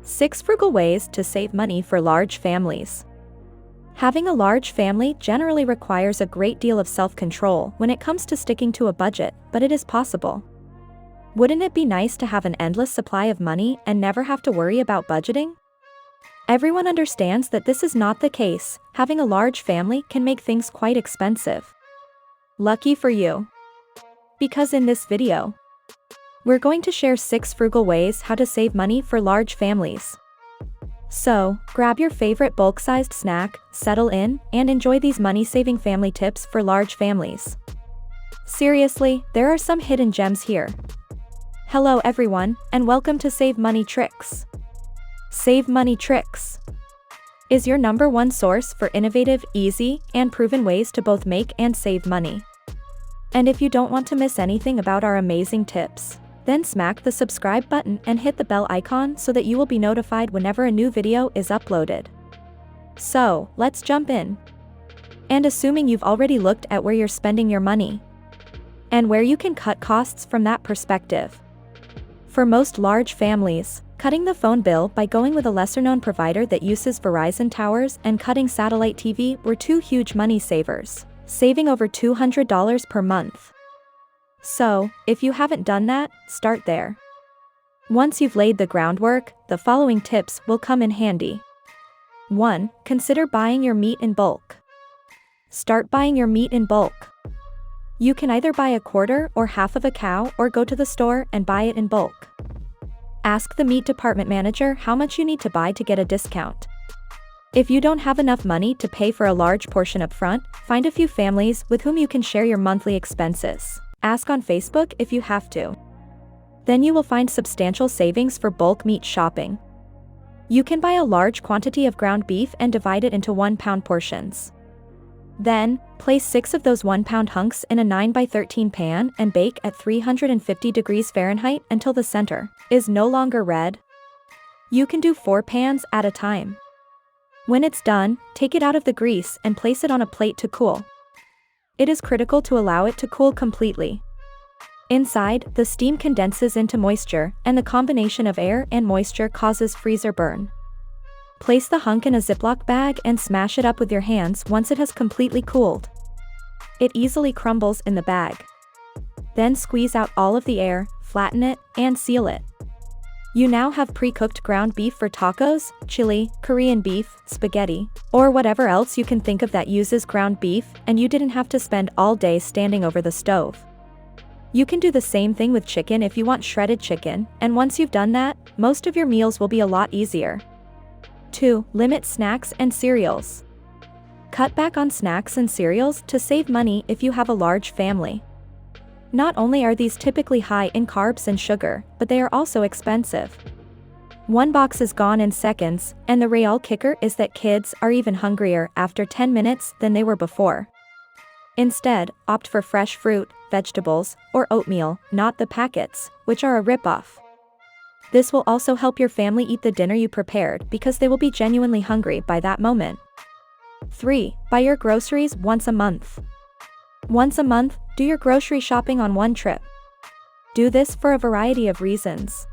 6 Frugal Ways to Save Money for Large Families. Having a large family generally requires a great deal of self-control when it comes to sticking to a budget, but it is possible. Wouldn't it be nice to have an endless supply of money and never have to worry about budgeting? Everyone understands that this is not the case. Having a large family can make things quite expensive. Lucky for you. Because in this video, we're going to share 6 frugal ways how to save money for large families. So, grab your favorite bulk-sized snack, settle in, and enjoy these money-saving family tips for large families. Seriously, there are some hidden gems here. Hello everyone, and welcome to Save Money Tricks. Save Money Tricks is your #1 source for innovative, easy, and proven ways to both make and save money. And if you don't want to miss anything about our amazing tips, then smack the subscribe button and hit the bell icon so that you will be notified whenever a new video is uploaded. So, let's jump in. And assuming you've already looked at where you're spending your money, and where you can cut costs from that perspective. For most large families, cutting the phone bill by going with a lesser-known provider that uses Verizon towers and cutting satellite TV were 2 huge money savers, saving over $200 per month. So, if you haven't done that, start there. Once you've laid the groundwork, the following tips will come in handy. 1. Consider buying your meat in bulk. Start buying your meat in bulk. You can either buy a quarter or half of a cow or go to the store and buy it in bulk. Ask the meat department manager how much you need to buy to get a discount. If you don't have enough money to pay for a large portion up front, find a few families with whom you can share your monthly expenses. Ask on Facebook if you have to. Then you will find substantial savings for bulk meat shopping. You can buy a large quantity of ground beef and divide it into 1-pound portions. Then, place 6 of those 1-pound hunks in a 9x13 pan and bake at 350 degrees Fahrenheit until the center is no longer red. You can do 4 pans at a time. When it's done, take it out of the grease and place it on a plate to cool. It is critical to allow it to cool completely. Inside, the steam condenses into moisture, and the combination of air and moisture causes freezer burn. Place the hunk in a Ziploc bag and smash it up with your hands once it has completely cooled. It easily crumbles in the bag. Then squeeze out all of the air, flatten it, and seal it. You now have pre-cooked ground beef for tacos, chili, Korean beef, spaghetti, or whatever else you can think of that uses ground beef, and you didn't have to spend all day standing over the stove. You can do the same thing with chicken if you want shredded chicken, and once you've done that, most of your meals will be a lot easier. 2. Limit snacks and cereals. Cut back on snacks and cereals to save money if you have a large family. Not only are these typically high in carbs and sugar, but they are also expensive. 1 box is gone in seconds, and the real kicker is that kids are even hungrier after 10 minutes than they were before. Instead, opt for fresh fruit, vegetables, or oatmeal, not the packets, which are a ripoff. This will also help your family eat the dinner you prepared because they will be genuinely hungry by that moment. 3. Buy your groceries once a month. Once a month, do your grocery shopping on one trip. Do this for a variety of reasons.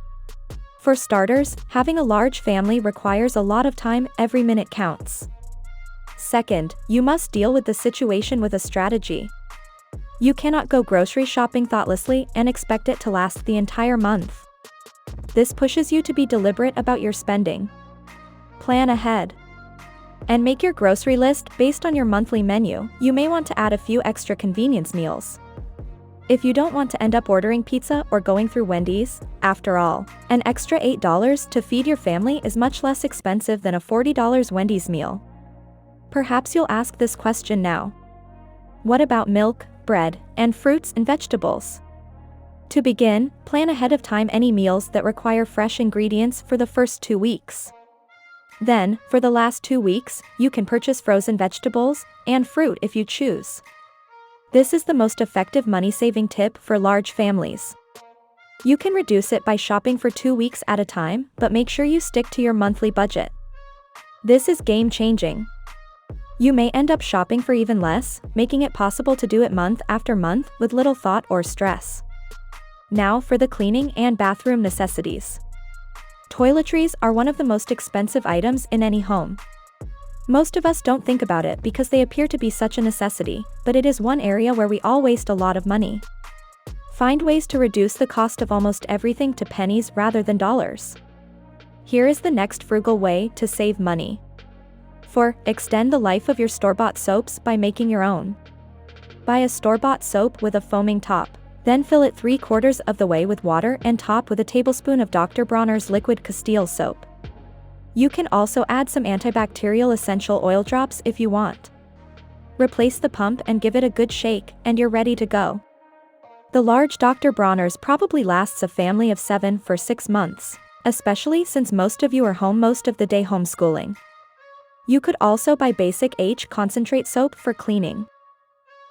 For starters, having a large family requires a lot of time. Every minute counts. Second, you must deal with the situation with a strategy. You cannot go grocery shopping thoughtlessly and expect it to last the entire month. This pushes you to be deliberate about your spending. Plan ahead. And make your grocery list based on your monthly menu. You may want to add a few extra convenience meals. If you don't want to end up ordering pizza or going through Wendy's, after all, an extra $8 to feed your family is much less expensive than a $40 Wendy's meal. Perhaps you'll ask this question now. What about milk, bread, and fruits and vegetables? To begin, plan ahead of time any meals that require fresh ingredients for the first 2 weeks. Then, for the last 2 weeks, you can purchase frozen vegetables and fruit if you choose. This is the most effective money-saving tip for large families. You can reduce it by shopping for 2 weeks at a time, but make sure you stick to your monthly budget. This is game-changing. You may end up shopping for even less, making it possible to do it month after month with little thought or stress. Now for the cleaning and bathroom necessities. Toiletries are one of the most expensive items in any home. Most of us don't think about it because they appear to be such a necessity, but it is one area where we all waste a lot of money. Find ways to reduce the cost of almost everything to pennies rather than dollars. Here is the next frugal way to save money. 4. Extend the life of your store-bought soaps by making your own. Buy a store-bought soap with a foaming top. Then fill it 3/4 of the way with water and top with a tablespoon of Dr. Bronner's liquid Castile soap. You can also add some antibacterial essential oil drops if you want. Replace the pump and give it a good shake, and you're ready to go. The large Dr. Bronner's probably lasts a family of 7 for 6 months, especially since most of you are home most of the day homeschooling. You could also buy basic H concentrate soap for cleaning.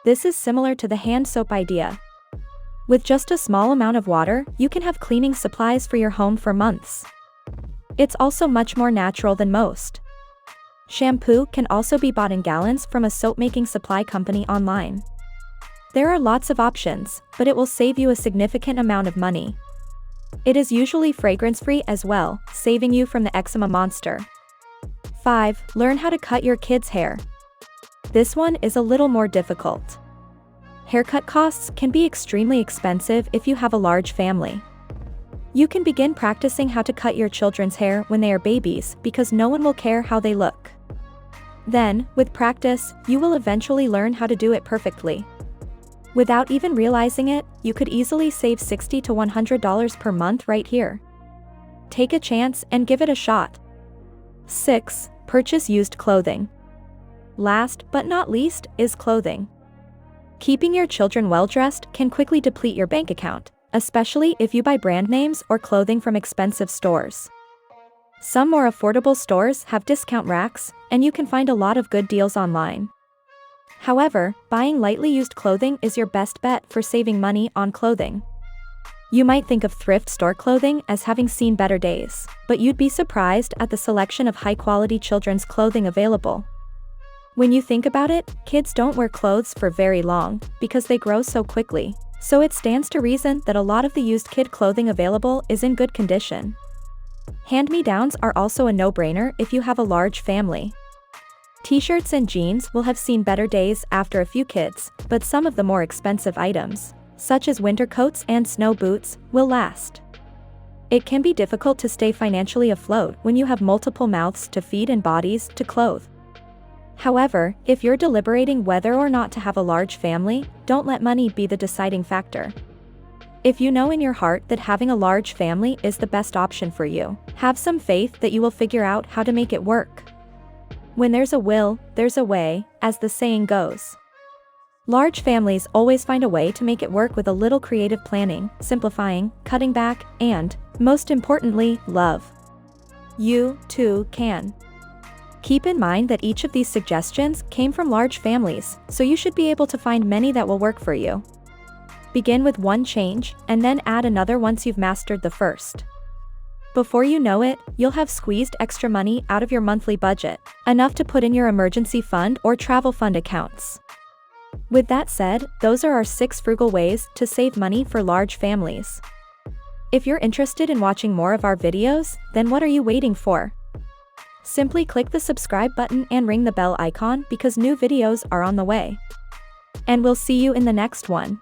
This is similar to the hand soap idea. With just a small amount of water, you can have cleaning supplies for your home for months. It's also much more natural than most. Shampoo can also be bought in gallons from a soap-making supply company online. There are lots of options, but it will save you a significant amount of money. It is usually fragrance-free as well, saving you from the eczema monster. 5. Learn how to cut your kids' hair. This one is a little more difficult. Haircut costs can be extremely expensive if you have a large family. You can begin practicing how to cut your children's hair when they are babies because no one will care how they look. Then, with practice, you will eventually learn how to do it perfectly. Without even realizing it, you could easily save $60 to $100 per month right here. Take a chance and give it a shot. 6. Purchase used clothing. Last but not least is clothing. Keeping your children well-dressed can quickly deplete your bank account, especially if you buy brand names or clothing from expensive stores. Some more affordable stores have discount racks, and you can find a lot of good deals online. However, buying lightly used clothing is your best bet for saving money on clothing. You might think of thrift store clothing as having seen better days, but you'd be surprised at the selection of high-quality children's clothing available. When you think about it, kids don't wear clothes for very long, because they grow so quickly, so it stands to reason that a lot of the used kid clothing available is in good condition. Hand-me-downs are also a no-brainer if you have a large family. T-shirts and jeans will have seen better days after a few kids, but some of the more expensive items, such as winter coats and snow boots, will last. It can be difficult to stay financially afloat when you have multiple mouths to feed and bodies to clothe. However, if you're deliberating whether or not to have a large family, don't let money be the deciding factor. If you know in your heart that having a large family is the best option for you, have some faith that you will figure out how to make it work. When there's a will, there's a way, as the saying goes. Large families always find a way to make it work with a little creative planning, simplifying, cutting back, and, most importantly, love. You, too, can. Keep in mind that each of these suggestions came from large families, so you should be able to find many that will work for you. Begin with one change, and then add another once you've mastered the first. Before you know it, you'll have squeezed extra money out of your monthly budget, enough to put in your emergency fund or travel fund accounts. With that said, those are our 6 frugal ways to save money for large families. If you're interested in watching more of our videos, then what are you waiting for? Simply click the subscribe button and ring the bell icon because new videos are on the way. And we'll see you in the next one.